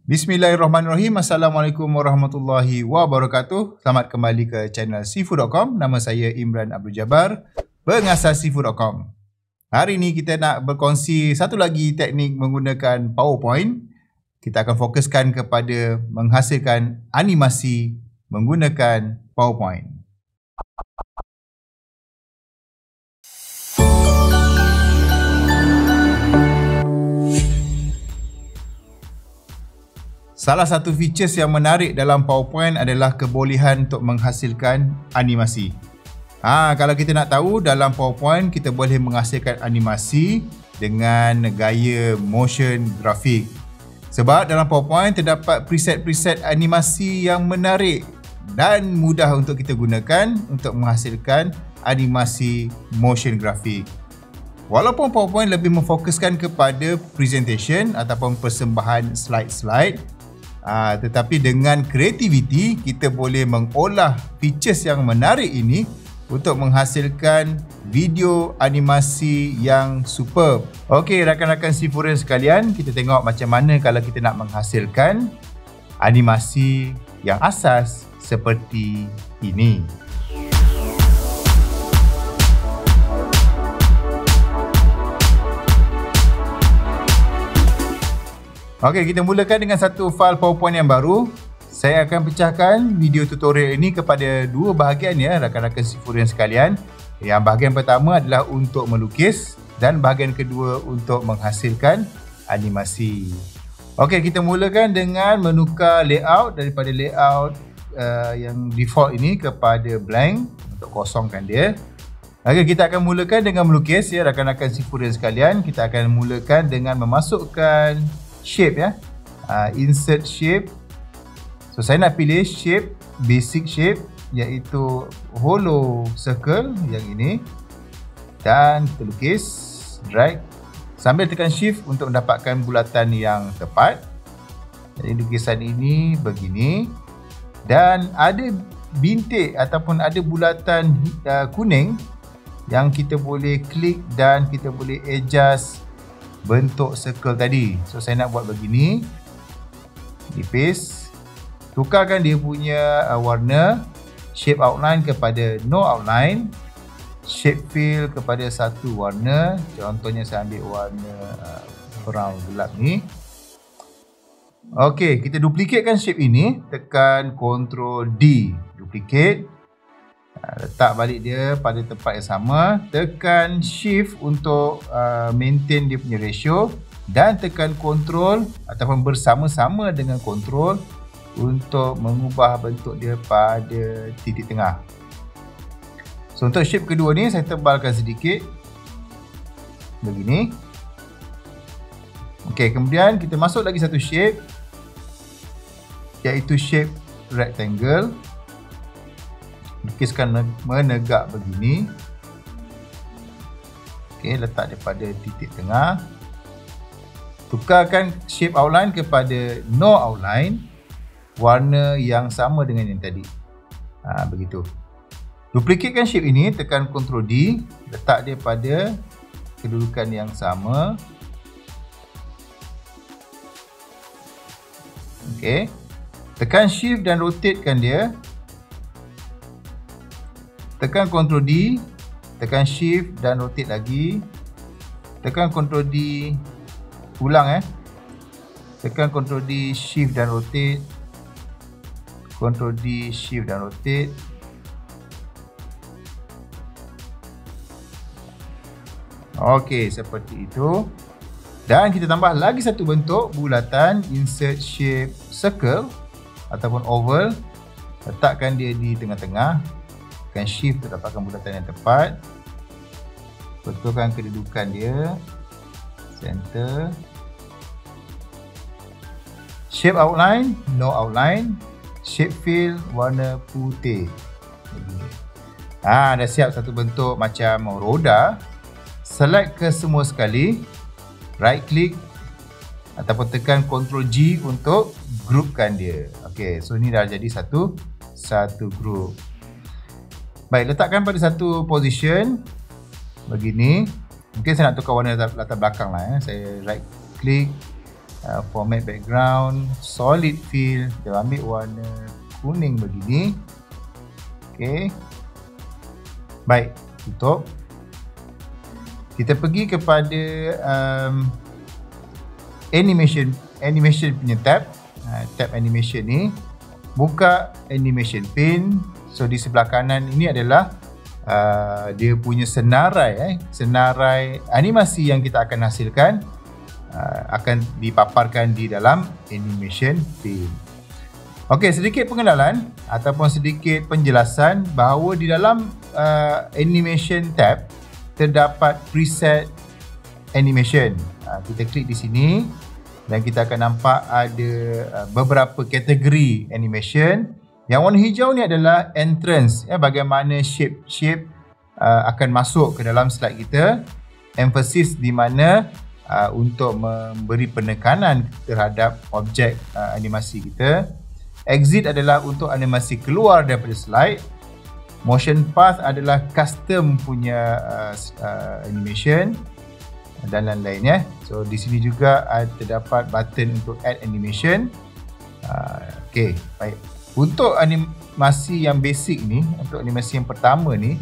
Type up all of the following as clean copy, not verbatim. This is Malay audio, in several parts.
Bismillahirrahmanirrahim. Assalamualaikum warahmatullahi wabarakatuh. Selamat kembali ke channel Seafood.com. Nama saya Imran Abdul Jabbar, pengasas Seafood.com. Hari ini kita nak berkongsi satu lagi teknik menggunakan PowerPoint. Kita akan fokuskan kepada menghasilkan animasi menggunakan PowerPoint. Salah satu features yang menarik dalam PowerPoint adalah kebolehan untuk menghasilkan animasi. Kalau kita nak tahu, dalam PowerPoint kita boleh menghasilkan animasi dengan gaya motion grafik. Sebab dalam PowerPoint terdapat preset-preset animasi yang menarik dan mudah untuk kita gunakan untuk menghasilkan animasi motion grafik. Walaupun PowerPoint lebih memfokuskan kepada presentation ataupun persembahan slide-slide, tetapi dengan kreativiti kita boleh mengolah features yang menarik ini untuk menghasilkan video animasi yang superb. Okey, rakan-rakan Seafoodian sekalian, kita tengok macam mana kalau kita nak menghasilkan animasi yang asas seperti ini. Okey, kita mulakan dengan satu file PowerPoint yang baru. Saya akan pecahkan video tutorial ini kepada dua bahagian ya, rakan-rakan Seafoodian sekalian. Yang bahagian pertama adalah untuk melukis dan bahagian kedua untuk menghasilkan animasi. Okey, kita mulakan dengan menukar layout daripada layout yang default ini kepada blank untuk kosongkan dia. Okey, kita akan mulakan dengan melukis ya, rakan-rakan Seafoodian sekalian. Kita akan mulakan dengan memasukkan shape ya, insert shape. So saya nak pilih shape, basic shape, iaitu hollow circle yang ini, dan kita lukis, drag sambil tekan shift untuk mendapatkan bulatan yang tepat. Jadi lukisan ini begini, dan ada bintik ataupun ada bulatan kuning yang kita boleh klik dan kita boleh adjust bentuk circle tadi. So saya nak buat begini, di paste, tukarkan dia punya warna, shape outline kepada no outline, shape fill kepada satu warna. Contohnya saya ambil warna brown gelap ni. Okey, kita duplicatekan shape ini, tekan Ctrl D, duplicate. Letak balik dia pada tempat yang sama, tekan shift untuk maintain dia punya ratio, dan tekan control ataupun bersama-sama dengan control untuk mengubah bentuk dia pada titik tengah. So untuk shape kedua ni saya tebalkan sedikit begini. Okey, kemudian kita masuk lagi satu shape, iaitu shape rectangle. Lukiskan menegak begini. Okey, letak daripada titik tengah. Tukarkan shape outline kepada no outline, warna yang sama dengan yang tadi. Begitu. Duplikatekan shape ini, tekan Ctrl D, letak dia pada kedudukan yang sama. Okey. Tekan shift dan rotatekan dia. Tekan Ctrl D, tekan shift dan rotate lagi. Tekan Ctrl D, ulang tekan Ctrl D, shift dan rotate. Ctrl D, shift dan rotate. Okey, seperti itu. Dan kita tambah lagi satu bentuk bulatan, insert shape circle ataupun oval. Letakkan dia di tengah-tengah. Tekan shift untuk dapatkan bulatan yang tepat. Betulkan kedudukan dia, center. Shape outline, no outline. Shape fill, warna putih. Dah siap satu bentuk macam roda. Select ke semua sekali, right click ataupun tekan Ctrl G untuk groupkan dia. Okey, so ni dah jadi satu group. Baik, letakkan pada satu position begini. Mungkin saya nak tukar warna latar belakang lah. Saya right click, format background, solid fill, kita ambil warna kuning begini. Okey. Baik, tutup. Kita pergi kepada animation punya tab. Tab animation ni, buka animation pane. So di sebelah kanan ini adalah dia punya senarai animasi yang kita akan hasilkan, akan dipaparkan di dalam animation pane. Okey, sedikit pengenalan ataupun sedikit penjelasan bahawa di dalam animation tab terdapat preset animation. Kita klik di sini dan kita akan nampak ada beberapa kategori animation. Yang warna hijau ni adalah entrance, bagaimana shape akan masuk ke dalam slide kita. Emphasis di mana untuk memberi penekanan terhadap objek animasi kita. Exit adalah untuk animasi keluar daripada slide. Motion path adalah custom punya animation dan lain-lain. So di sini juga terdapat button untuk add animation. Okey, baik. Untuk animasi yang basic ni, untuk animasi yang pertama ni,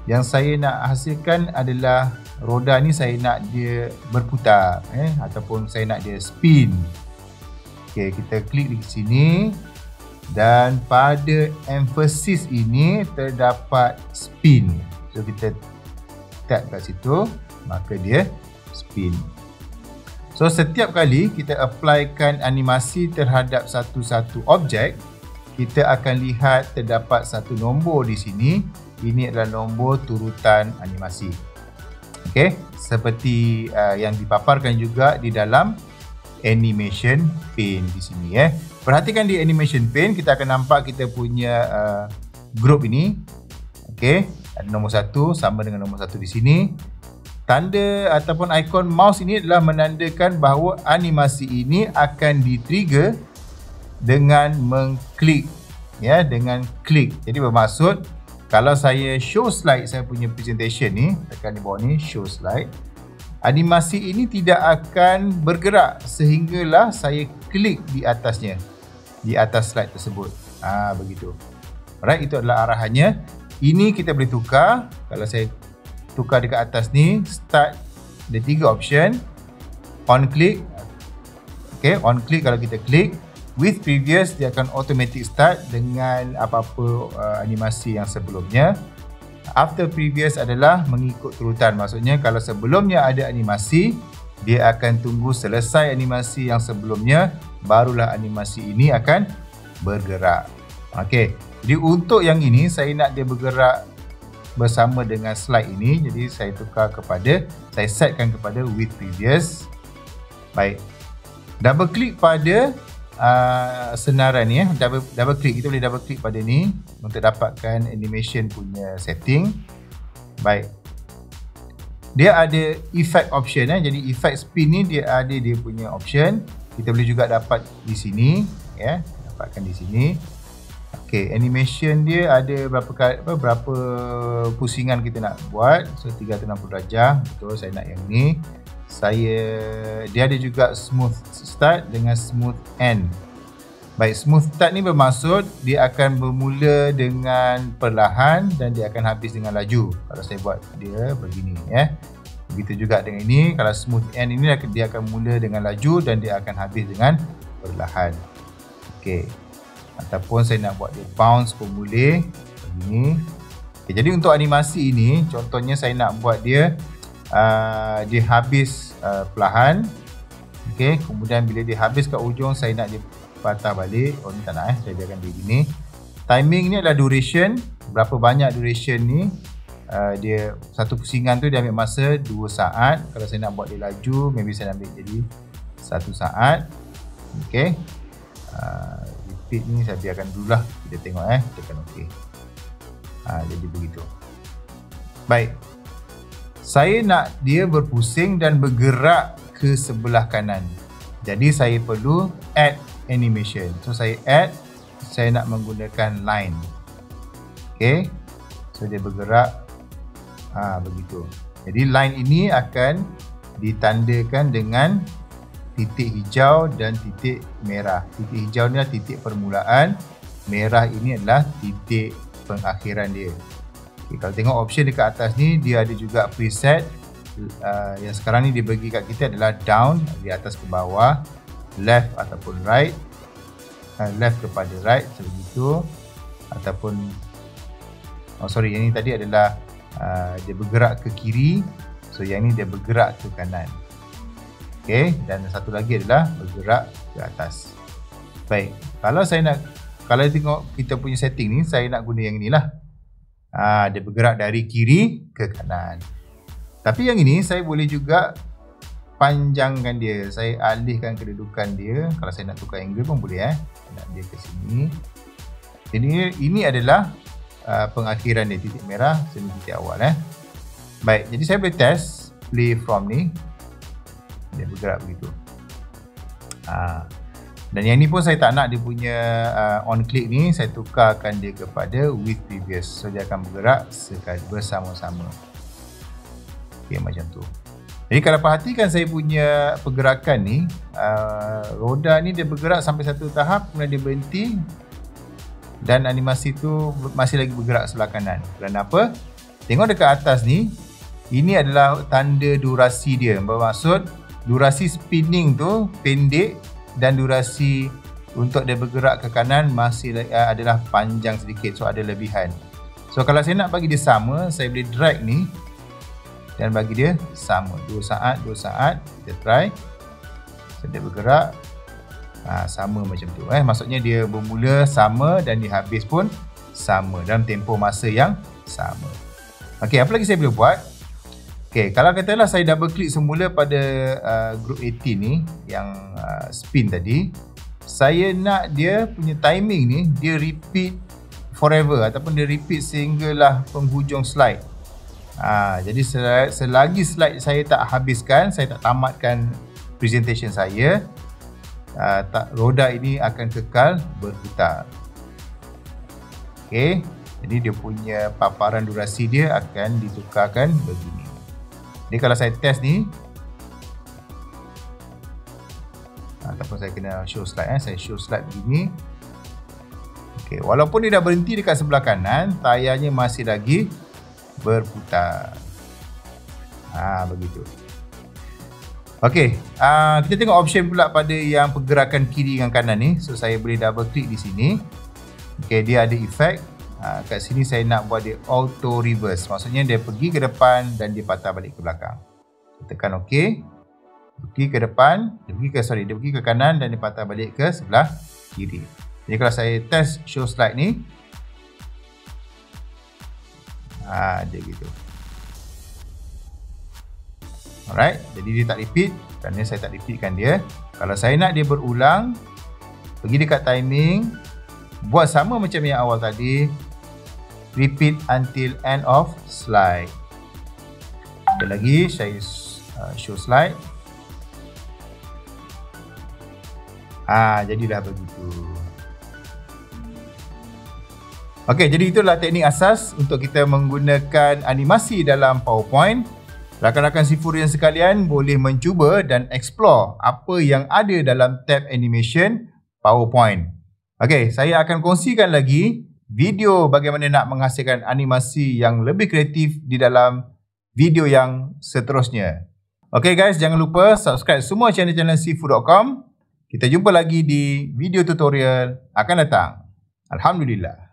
yang saya nak hasilkan adalah roda ni saya nak dia berputar, ataupun saya nak dia spin. Okey, kita klik di sini. Dan pada emphasis ini terdapat spin. So kita tap kat situ, maka dia spin. So setiap kali kita applykan animasi terhadap satu-satu objek, kita akan lihat terdapat satu nombor di sini. Ini adalah nombor turutan animasi. Okey, seperti yang dipaparkan juga di dalam animation pane di sini. Perhatikan di animation pane, kita akan nampak kita punya group ini. Okey, ada nombor 1 sama dengan nombor 1 di sini. Tanda ataupun ikon mouse ini adalah menandakan bahawa animasi ini akan di-trigger dengan mengklik, dengan klik. Jadi bermaksud kalau saya show slide saya punya presentation ni, tekan di bawah ni show slide, animasi ini tidak akan bergerak sehinggalah saya klik di atasnya, di atas slide tersebut. Begitu. Alright, itu adalah arahannya. Ini kita boleh tukar. Kalau saya tukar dekat atas ni, start, ada 3 option. On click. Okay, on click kalau kita klik. With previous, dia akan automatic start dengan apa-apa animasi yang sebelumnya. After previous adalah mengikut turutan. Maksudnya kalau sebelumnya ada animasi, dia akan tunggu selesai animasi yang sebelumnya, barulah animasi ini akan bergerak. Okey. Jadi untuk yang ini saya nak dia bergerak bersama dengan slide ini. Jadi saya tukar kepada, saya setkan kepada with previous. Baik. Double klik pada senarai ni, double klik, kita boleh double klik pada ni untuk dapatkan animation punya setting. Baik. Dia ada effect option, jadi effect spin ni dia ada dia punya option. Kita boleh juga dapat di sini, dapatkan di sini. Okey, animation dia ada berapa pusingan kita nak buat. So 360 darjah, betul saya nak yang ni. Dia ada juga smooth start dengan smooth end. Baik, smooth start ni bermaksud dia akan bermula dengan perlahan dan dia akan habis dengan laju. Kalau saya buat dia begini, begitu juga dengan ini. Kalau smooth end ini dia akan mula dengan laju dan dia akan habis dengan perlahan. Okey. Ataupun saya nak buat dia bounce pun boleh begini. Okay, jadi untuk animasi ini, contohnya saya nak buat dia dia habis perlahan. Okey, kemudian bila dia habis kat ujung saya nak dia patah balik. Oh ni tak nak, saya biarkan dia gini. Timing ni adalah duration, berapa banyak duration ni. Dia satu pusingan tu dia ambil masa 2 saat. Kalau saya nak buat dia laju, maybe saya nak ambil jadi 1 saat. Okey. Repeat ni saya biarkan dululah, kita tengok tekan okey. Jadi begitu. Baik. Saya nak dia berpusing dan bergerak ke sebelah kanan. Jadi saya perlu add animation. So saya add, saya nak menggunakan line. Okey. So dia bergerak begitu. Jadi line ini akan ditandakan dengan titik hijau dan titik merah. Titik hijau ni adalah titik permulaan, merah ini adalah titik pengakhiran dia. Okay, kalau tengok option dekat atas ni, dia ada juga preset. Yang sekarang ni dia bagi kat kita adalah down, di atas ke bawah, left ataupun right, left kepada right seperti itu, ataupun yang ni tadi adalah dia bergerak ke kiri, so yang ni dia bergerak ke kanan. Okey, dan satu lagi adalah bergerak ke atas. Baik, kalau tengok kita punya setting ni, saya nak guna yang inilah. Dia bergerak dari kiri ke kanan. Tapi yang ini saya boleh juga panjangkan dia. Saya alihkan kedudukan dia. Kalau saya nak tukar angle pun boleh nak dia ke sini. Jadi ini adalah pengakhiran dia, titik merah, sini titik awal. Baik, jadi saya boleh test play from ni. Dia bergerak begitu. Dan yang ni pun saya tak nak dia punya on click ni, saya tukarkan dia kepada with previous. So dia akan bergerak bersama-sama. Okay, macam tu. Jadi kalau perhatikan saya punya pergerakan ni, roda ni dia bergerak sampai satu tahap, kemudian dia berhenti. Dan animasi tu masih lagi bergerak sebelah kanan. Kerana apa? Tengok dekat atas ni, ini adalah tanda durasi dia. Bermaksud durasi spinning tu pendek dan durasi untuk dia bergerak ke kanan masih adalah panjang sedikit. So ada lebihan. So kalau saya nak bagi dia sama, saya boleh drag ni dan bagi dia sama. 2 saat. Kita try. So dia bergerak sama macam tu. Maksudnya dia bermula sama dan dia habis pun sama dalam tempoh masa yang sama. Okey, apa lagi saya boleh buat? Okey, kalau katalah saya double klik semula pada group 18 ni yang spin tadi, saya nak dia punya timing ni dia repeat forever ataupun dia repeat sehinggalah penghujung slide. Jadi selagi slide saya tak habiskan, saya tak tamatkan presentation saya, roda ini akan kekal berputar. Okey, jadi dia punya paparan durasi dia akan ditukarkan begini. Jadi kalau saya test ni, ataupun saya kena show slide, saya show slide begini. Okey, walaupun dia dah berhenti dekat sebelah kanan, tayarnya masih lagi berputar. Begitu. Okey, kita tengok option pula pada yang pergerakan kiri dengan kanan ni. So saya boleh double klik di sini. Okey, dia ada efek. Kat sini saya nak buat dia auto reverse. Maksudnya dia pergi ke depan dan dia patah balik ke belakang. Tekan OK. Pergi ke depan, dia pergi ke kanan dan dia patah balik ke sebelah kiri. Jadi kalau saya test show slide ni, dia gitu. Alright, jadi dia tak repeat kerana saya tak repeatkan dia. Kalau saya nak dia berulang, pergi dekat timing, buat sama macam yang awal tadi, repeat until end of slide. Sekali lagi saya show slide. Jadilah begitu. Okey, jadi itulah teknik asas untuk kita menggunakan animasi dalam PowerPoint. Rakan-rakan Sifurian sekalian boleh mencuba dan explore apa yang ada dalam tab animation PowerPoint. Okey, saya akan kongsikan lagi video bagaimana nak menghasilkan animasi yang lebih kreatif di dalam video yang seterusnya. Okey guys, jangan lupa subscribe semua channel-channel Sifu.com. Kita jumpa lagi di video tutorial akan datang. Alhamdulillah.